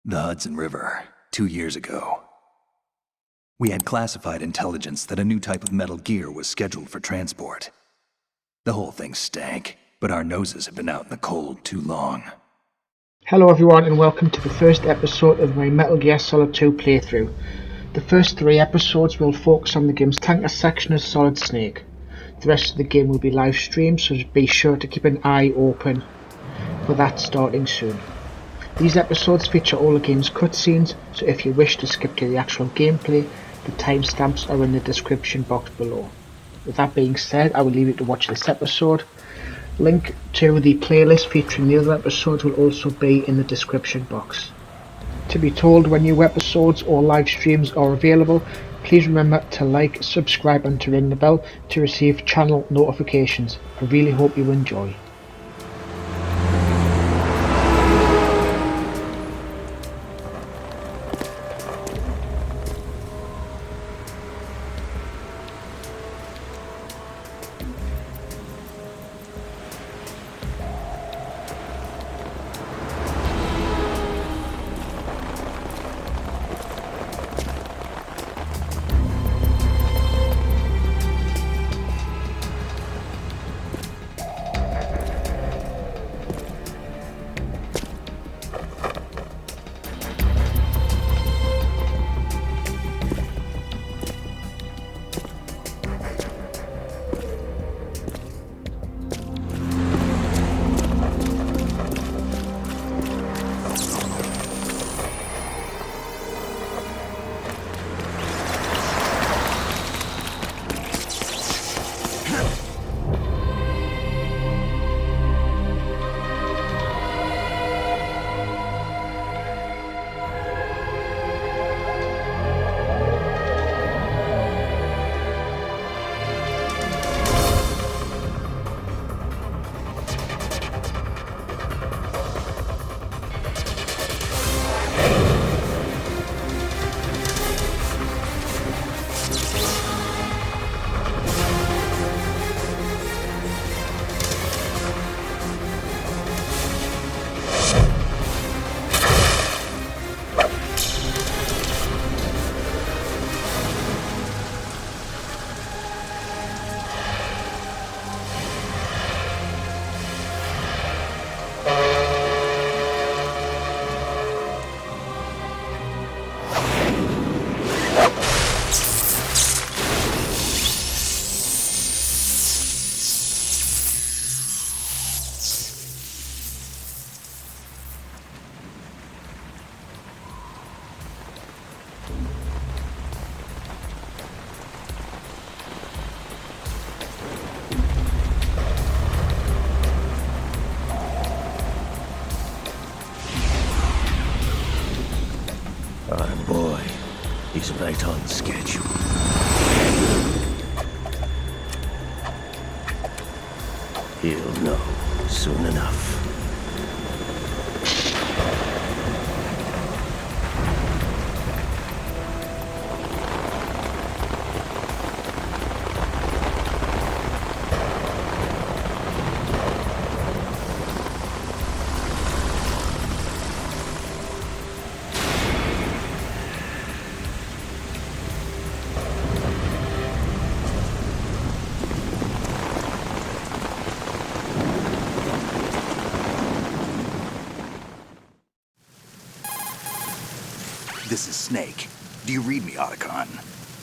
The Hudson River, 2 years ago. We had classified intelligence that a new type of metal gear was scheduled for transport. The whole thing stank, but our noses have been out in the cold too long. Hello everyone and welcome to the first episode of my Metal Gear Solid 2 playthrough. The first 3 episodes will focus on the game's tanker section of Solid Snake. The rest of the game will be live streamed, so be sure to keep an eye open for that starting soon. These episodes feature all the game's cutscenes, so if you wish to skip to the actual gameplay, the timestamps are in the description box below. With that being said, I will leave you to watch this episode. Link to the playlist featuring the other episodes will also be in the description box. To be told when new episodes or live streams are available, please remember to like, subscribe and to ring the bell to receive channel notifications. I really hope you enjoy. Our boy is right on schedule. He'll know soon enough. This is Snake. Do you read me, Otacon?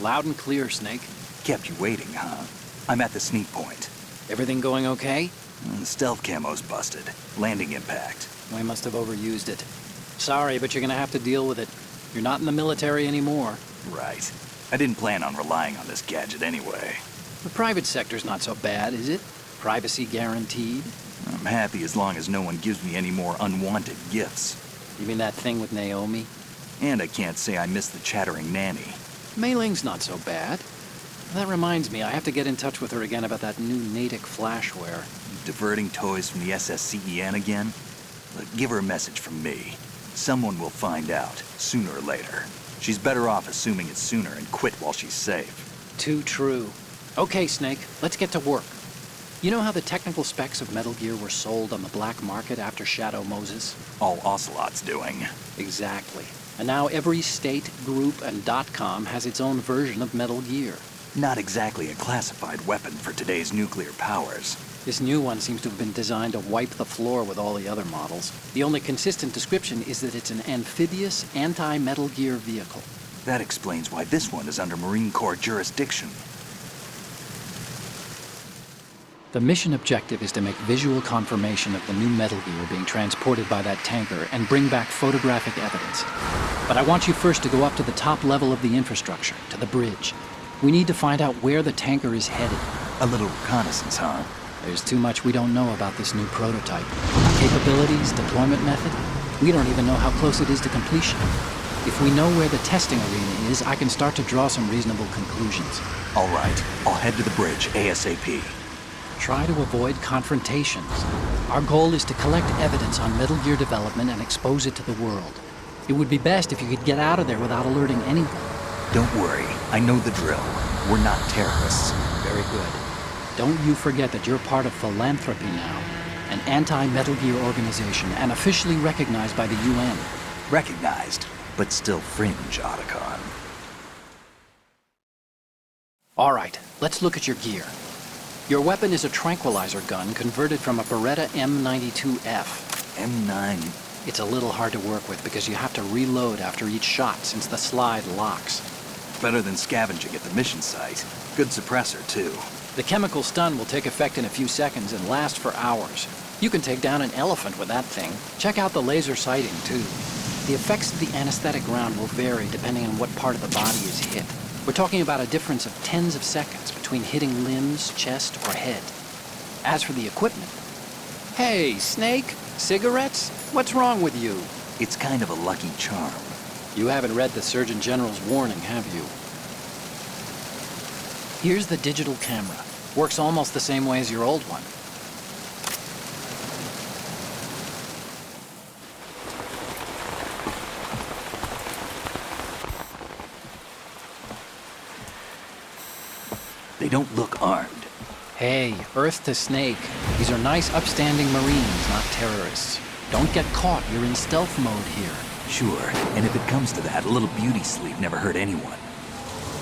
Loud and clear, Snake. Kept you waiting, huh? I'm at the sneak point. Everything going okay? The stealth camo's busted. Landing impact. We must have overused it. Sorry, but you're gonna have to deal with it. You're not in the military anymore. Right. I didn't plan on relying on this gadget anyway. The private sector's not so bad, is it? Privacy guaranteed? I'm happy as long as no one gives me any more unwanted gifts. You mean that thing with Naomi? And I can't say I miss the chattering nanny. Mei Ling's not so bad. That reminds me, I have to get in touch with her again about that new Natick flashware. Diverting toys from the SSCEN again? Look, give her a message from me. Someone will find out, sooner or later. She's better off assuming it's sooner and quit while she's safe. Too true. Okay, Snake, let's get to work. You know how the technical specs of Metal Gear were sold on the black market after Shadow Moses? All Ocelot's doing. Exactly. And now every state, group, and .com has its own version of Metal Gear. Not exactly a classified weapon for today's nuclear powers. This new one seems to have been designed to wipe the floor with all the other models. The only consistent description is that it's an amphibious, anti-Metal Gear vehicle. That explains why this one is under Marine Corps jurisdiction. The mission objective is to make visual confirmation of the new Metal Gear being transported by that tanker and bring back photographic evidence. But I want you first to go up to the top level of the infrastructure, to the bridge. We need to find out where the tanker is headed. A little reconnaissance, huh? There's too much we don't know about this new prototype. Capabilities, deployment method. We don't even know how close it is to completion. If we know where the testing arena is, I can start to draw some reasonable conclusions. All right, I'll head to the bridge ASAP. Try to avoid confrontations. Our goal is to collect evidence on Metal Gear development and expose it to the world. It would be best if you could get out of there without alerting anyone. Don't worry, I know the drill. We're not terrorists. Very good. Don't you forget that you're part of Philanthropy now, an anti-Metal Gear organization and officially recognized by the UN. Recognized, but still fringe, Otacon. All right, let's look at your gear. Your weapon is a tranquilizer gun converted from a Beretta M92F. M9. It's a little hard to work with because you have to reload after each shot since the slide locks. Better than scavenging at the mission site. Good suppressor, too. The chemical stun will take effect in a few seconds and last for hours. You can take down an elephant with that thing. Check out the laser sighting, too. The effects of the anesthetic round will vary depending on what part of the body is hit. We're talking about a difference of tens of seconds between hitting limbs, chest, or head. As for the equipment... Hey, Snake! Cigarettes? What's wrong with you? It's kind of a lucky charm. You haven't read the Surgeon General's warning, have you? Here's the digital camera. Works almost the same way as your old one. They don't look armed. Hey, Earth to Snake. These are nice, upstanding Marines, not terrorists. Don't get caught. You're in stealth mode here. Sure, and if it comes to that, a little beauty sleep never hurt anyone.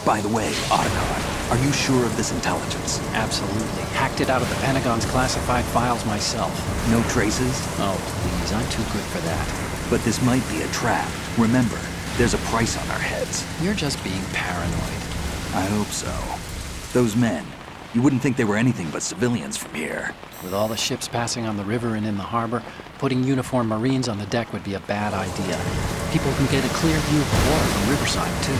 By the way, Otacon, are you sure of this intelligence? Absolutely. Hacked it out of the Pentagon's classified files myself. No traces? Oh, please, I'm too good for that. But this might be a trap. Remember, there's a price on our heads. You're just being paranoid. I hope so. Those men, you wouldn't think they were anything but civilians from here. With all the ships passing on the river and in the harbor, putting uniformed Marines on the deck would be a bad idea. People can get a clear view of the water from Riverside, too.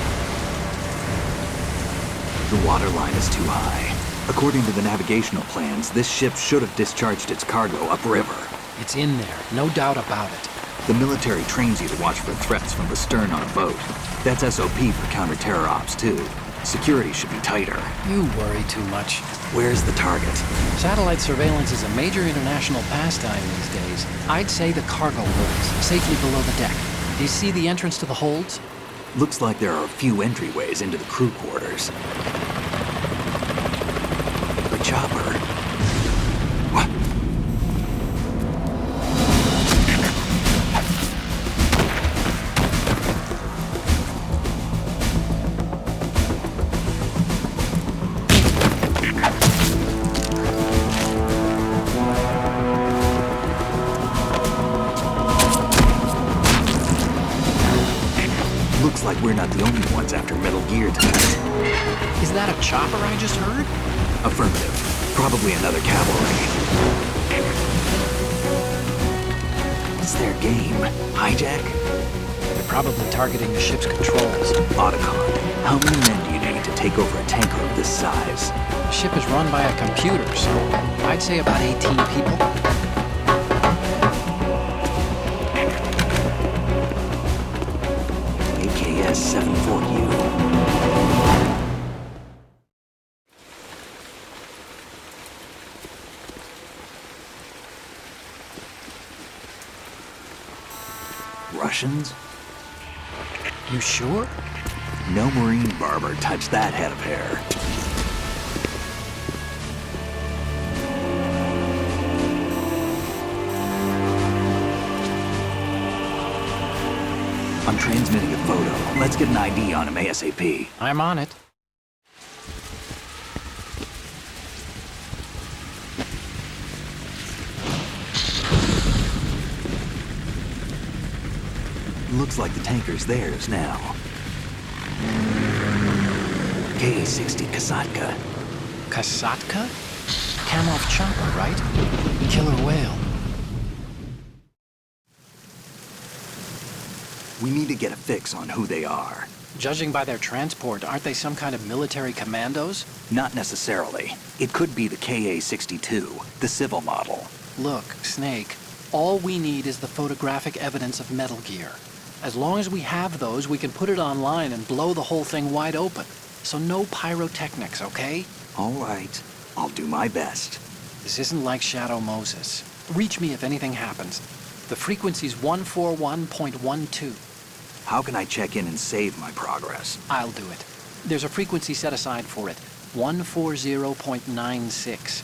The water line is too high. According to the navigational plans, this ship should have discharged its cargo upriver. It's in there, no doubt about it. The military trains you to watch for threats from the stern on a boat. That's SOP for counter-terror ops, too. Security should be tighter. You worry too much. Where's the target? Satellite surveillance is a major international pastime these days. I'd say the cargo holds, safely below the deck. Do you see the entrance to the holds? Looks like there are a few entryways into the crew quarters. The chopper. What? Looks like we're not the only ones after Metal Gear tonight. Is that a chopper I just heard? Affirmative. Probably another cavalry. What's their game? Hijack? They're probably targeting the ship's controls. Otacon, how many men do you need to take over a tanker of this size? The ship is run by a computer, so I'd say about 18 people. AKS 74U. Russians? You sure? No Marine barber touched that head of hair. I'm transmitting a photo. Let's get an ID on him ASAP. I'm on it. Looks like the tanker's theirs now. Ka-60 Kasatka. Kasatka? Kamov chopper, right? Killer whale. We need to get a fix on who they are. Judging by their transport, aren't they some kind of military commandos? Not necessarily. It could be the Ka-62, the civil model. Look, Snake, all we need is the photographic evidence of Metal Gear. As long as we have those, we can put it online and blow the whole thing wide open. So no pyrotechnics, okay? All right. I'll do my best. This isn't like Shadow Moses. Reach me if anything happens. The frequency's 141.12. How can I check in and save my progress? I'll do it. There's a frequency set aside for it. 140.96.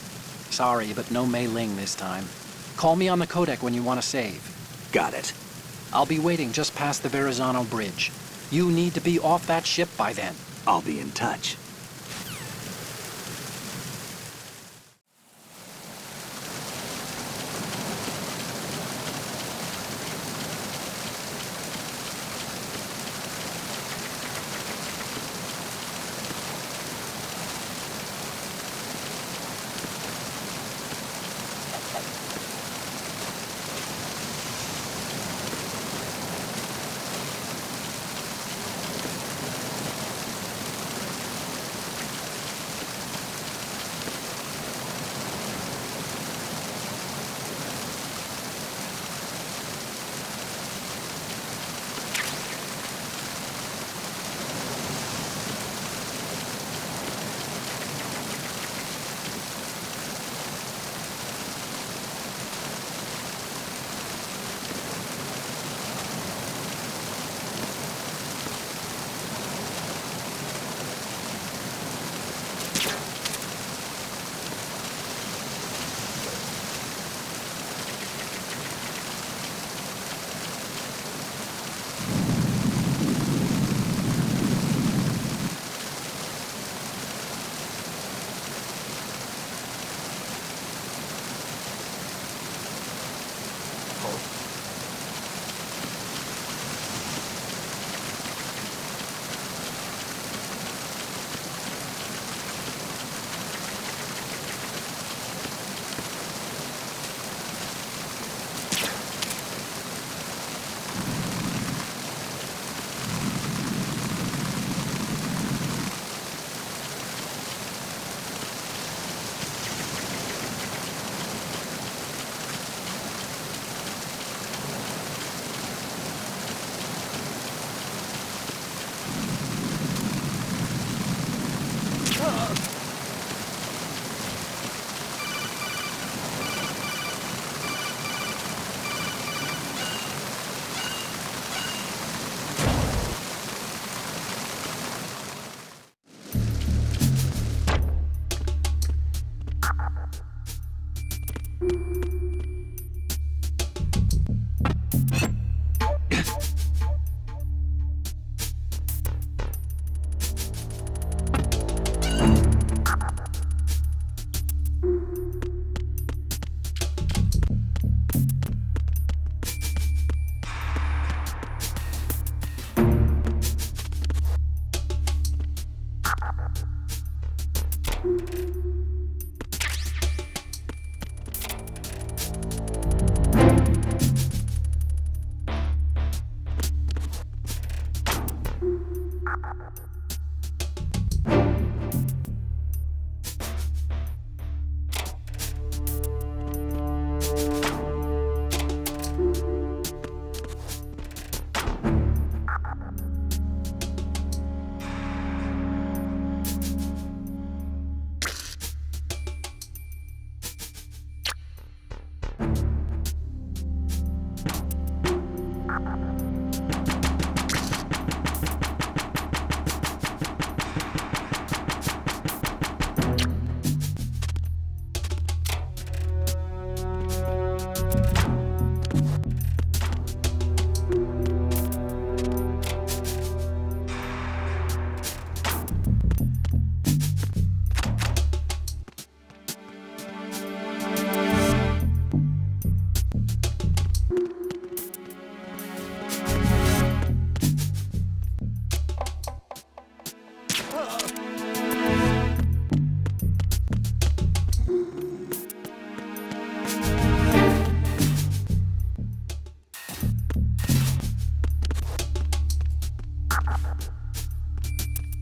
Sorry, but no Mei Ling this time. Call me on the codec when you want to save. Got it. I'll be waiting just past the Verrazano Bridge. You need to be off that ship by then. I'll be in touch.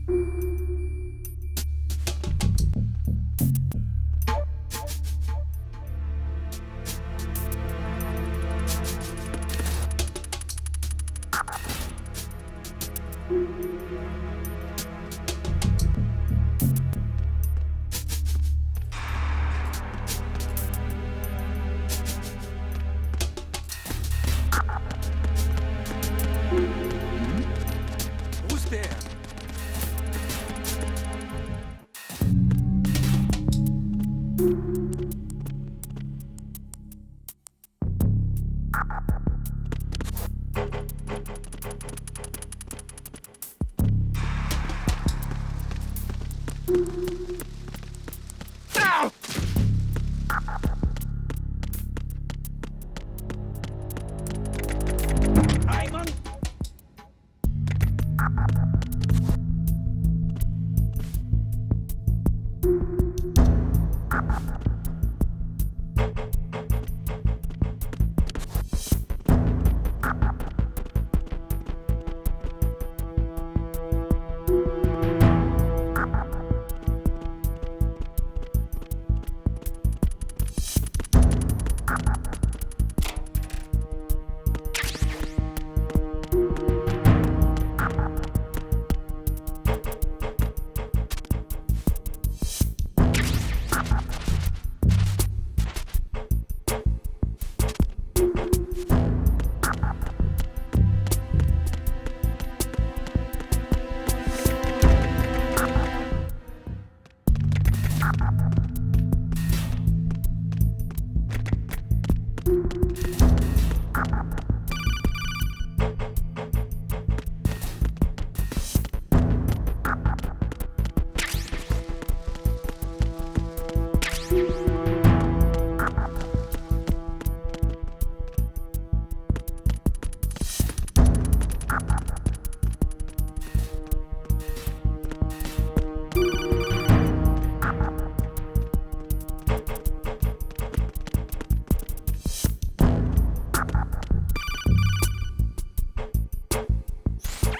Who's there?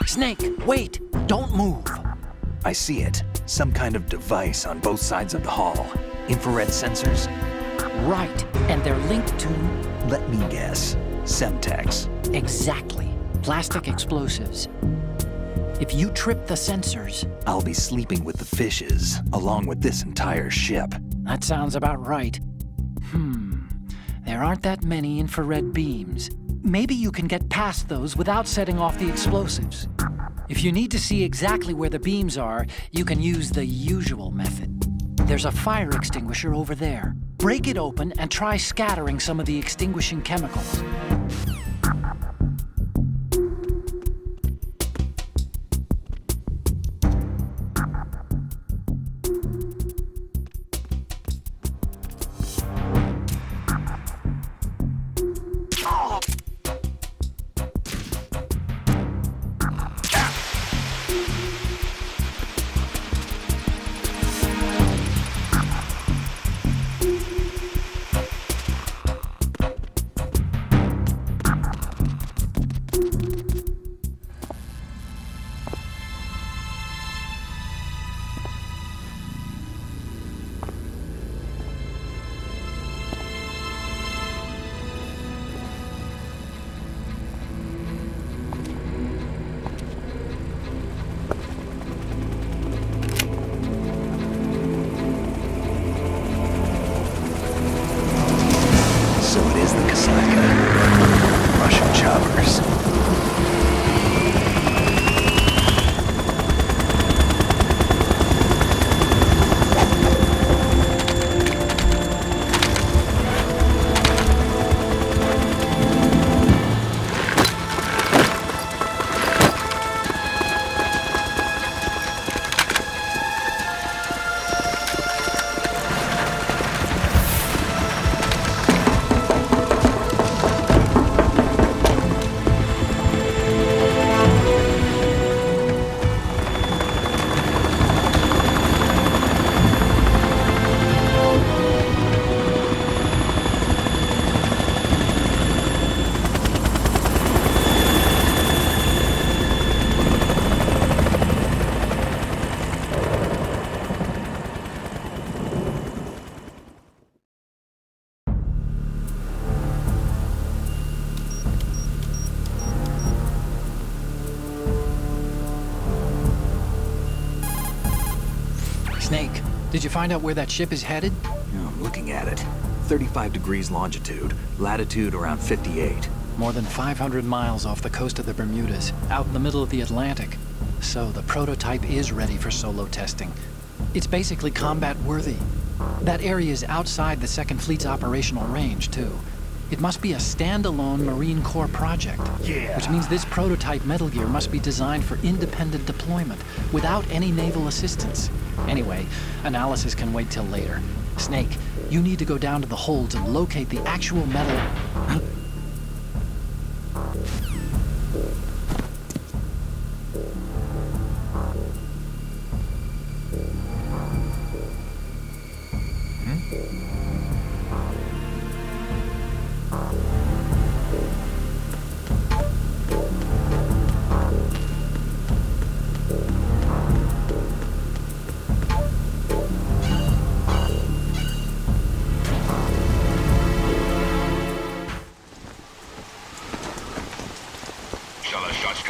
Snake, wait! Don't move! I see it. Some kind of device on both sides of the hall. Infrared sensors? Right, and they're linked to... Let me guess. Semtex. Exactly. Plastic explosives. If you trip the sensors... I'll be sleeping with the fishes, along with this entire ship. That sounds about right. There aren't that many infrared beams. Maybe you can get past those without setting off the explosives. If you need to see exactly where the beams are, you can use the usual method. There's a fire extinguisher over there. Break it open and try scattering some of the extinguishing chemicals. Did you find out where that ship is headed? Oh, I'm looking at it. 35 degrees longitude, latitude around 58. More than 500 miles off the coast of the Bermudas, out in the middle of the Atlantic. So the prototype is ready for solo testing. It's basically combat-worthy. That area is outside the Second Fleet's operational range, too. It must be a standalone Marine Corps project. Yeah. Which means this prototype Metal Gear must be designed for independent deployment, without any naval assistance. Anyway, analysis can wait till later. Snake, you need to go down to the holds and locate the actual metal...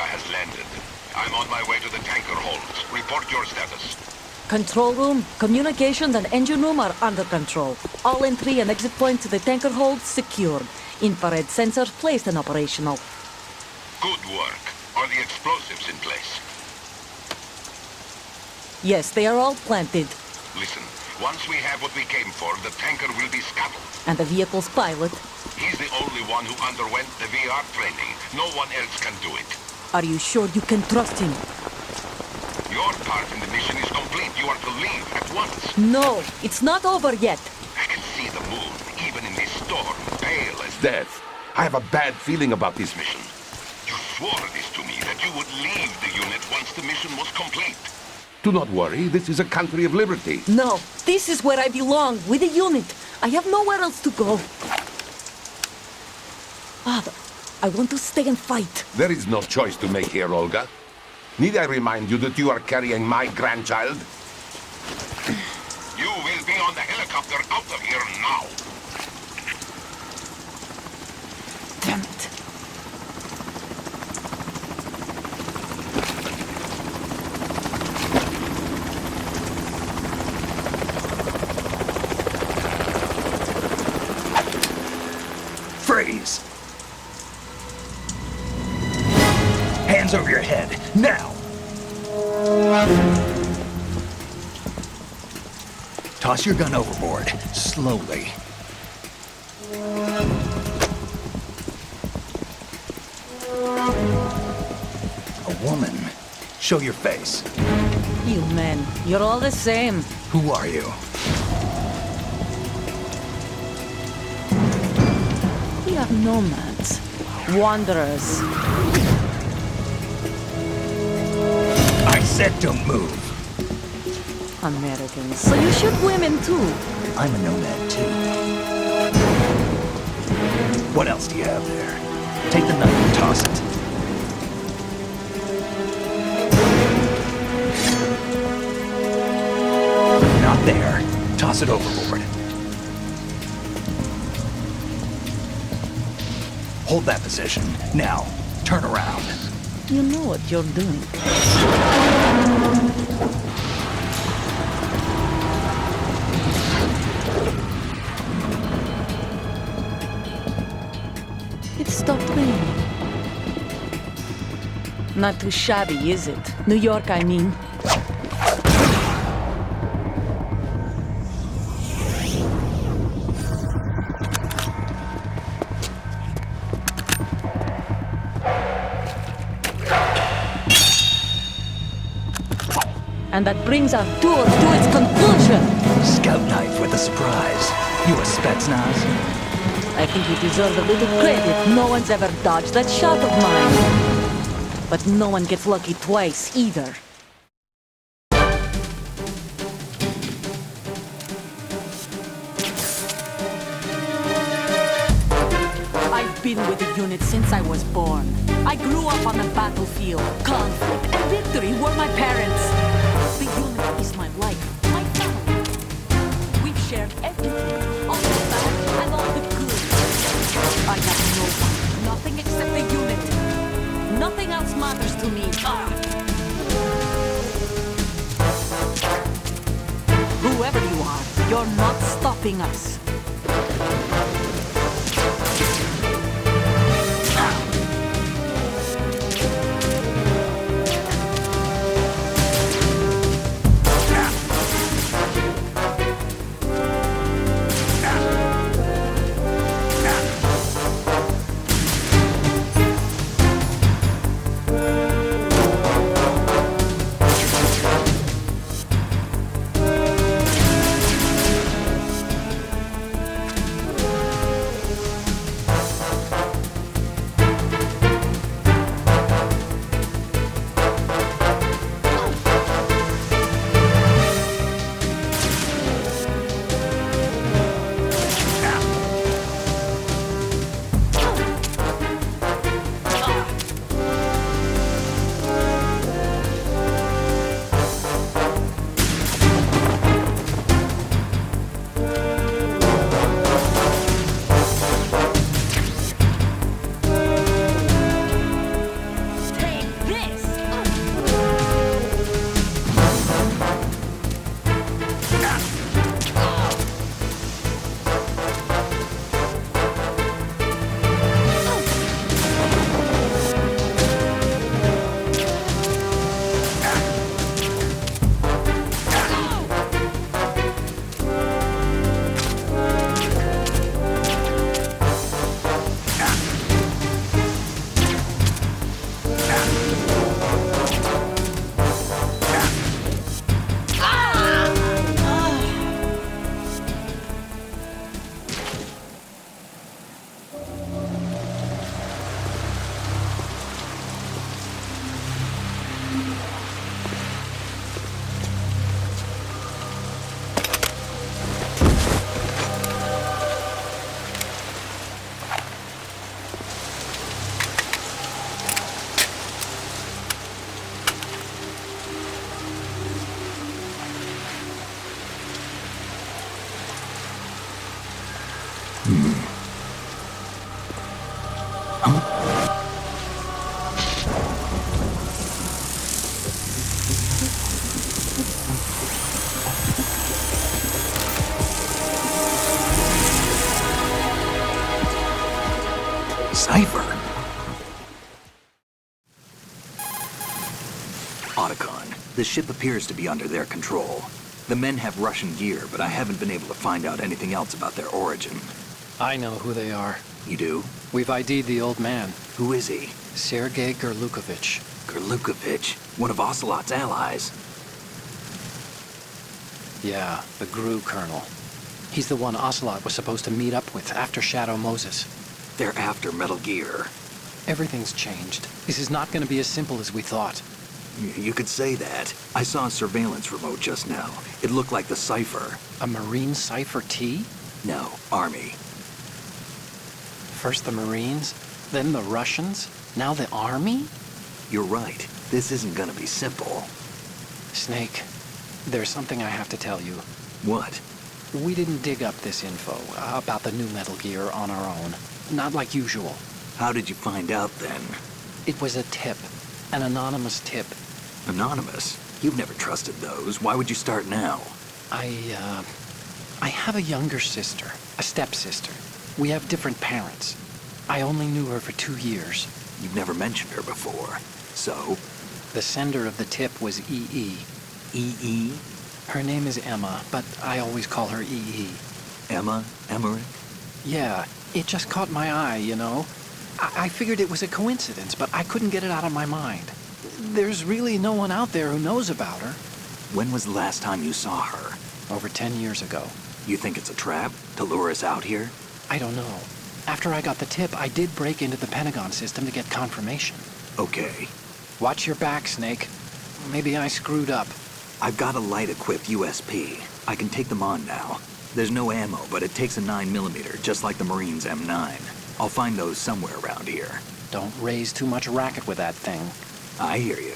has landed. I'm on my way to the tanker holds. Report your status. Control room, communications and engine room are under control. All entry and exit points to the tanker hold secured. Infrared sensors placed and operational. Good work. Are the explosives in place? Yes, they are all planted. Listen, once we have what we came for, the tanker will be scuttled. And the vehicle's pilot? He's the only one who underwent the VR training. No one else can do it. Are you sure you can trust him? Your part in the mission is complete. You are to leave at once. No, it's not over yet. I can see the moon, even in this storm, pale as death. I have a bad feeling about this mission. You swore this to me, that you would leave the unit once the mission was complete. Do not worry, this is a country of liberty. No, this is where I belong, with the unit. I have nowhere else to go. Father, I want to stay and fight. There is no choice to make here, Olga. Need I remind you that you are carrying my grandchild? You will be on the helicopter out of here now. Damn it. Freeze! Hands over your head, now! Toss your gun overboard, slowly. A woman. Show your face. You men, you're all the same. Who are you? We are nomads. Wanderers. I said don't move. Americans. So you shoot women too. I'm a nomad too. What else do you have there? Take the knife and toss it. Not there. Toss it overboard. Hold that position. Now, turn around. You know what you're doing. It stopped raining. Not too shabby, is it? New York, I mean. And that brings our tour to its conclusion. Scout knife with a surprise. You a Spetsnaz? I think you deserve a little credit. No one's ever dodged that shot of mine. But no one gets lucky twice, either. I've been with the unit since I was born. I grew up on the battlefield. Conflict and victory were my parents. The unit is my life, my family. We've shared everything, all the bad and all the good. I have no one, nothing except the unit. Nothing else matters to me. Whoever You're not stopping us. Cipher. Otacon, the ship appears to be under their control. The men have Russian gear, but I haven't been able to find out anything else about their origin. I know who they are. You do? We've ID'd the old man, Who is he? Sergei Gurlukovich. Gurlukovich, one of Ocelot's allies. Yeah, the GRU colonel. He's the one Ocelot was supposed to meet up with after Shadow Moses. They're after Metal Gear. Everything's changed. This is not going to be as simple as we thought. You could say that. I saw a surveillance remote just now. It looked like the Cipher. A Marine Cipher T? No, Army. First the Marines, then the Russians, now the Army? You're right. This isn't gonna be simple. Snake, there's something I have to tell you. What? We didn't dig up this info about the new Metal Gear on our own. Not like usual. How did you find out then? It was a tip. An anonymous tip. Anonymous? You've never trusted those. Why would you start now? I have a younger sister, a stepsister. We have different parents. I only knew her for 2 years. You've never mentioned her before. So? The sender of the tip was EE. EE? Her name is Emma, but I always call her EE. Emma? Emmerich? Yeah, it just caught my eye, you know? I figured it was a coincidence, but I couldn't get it out of my mind. There's really no one out there who knows about her. When was the last time you saw her? Over 10 years ago. You think it's a trap? To lure us out here? I don't know. After I got the tip, I did break into the Pentagon system to get confirmation. Okay. Watch your back, Snake. Maybe I screwed up. I've got a light-equipped USP. I can take them on now. There's no ammo, but it takes a 9mm, just like the Marines' M9. I'll find those somewhere around here. Don't raise too much racket with that thing. I hear you.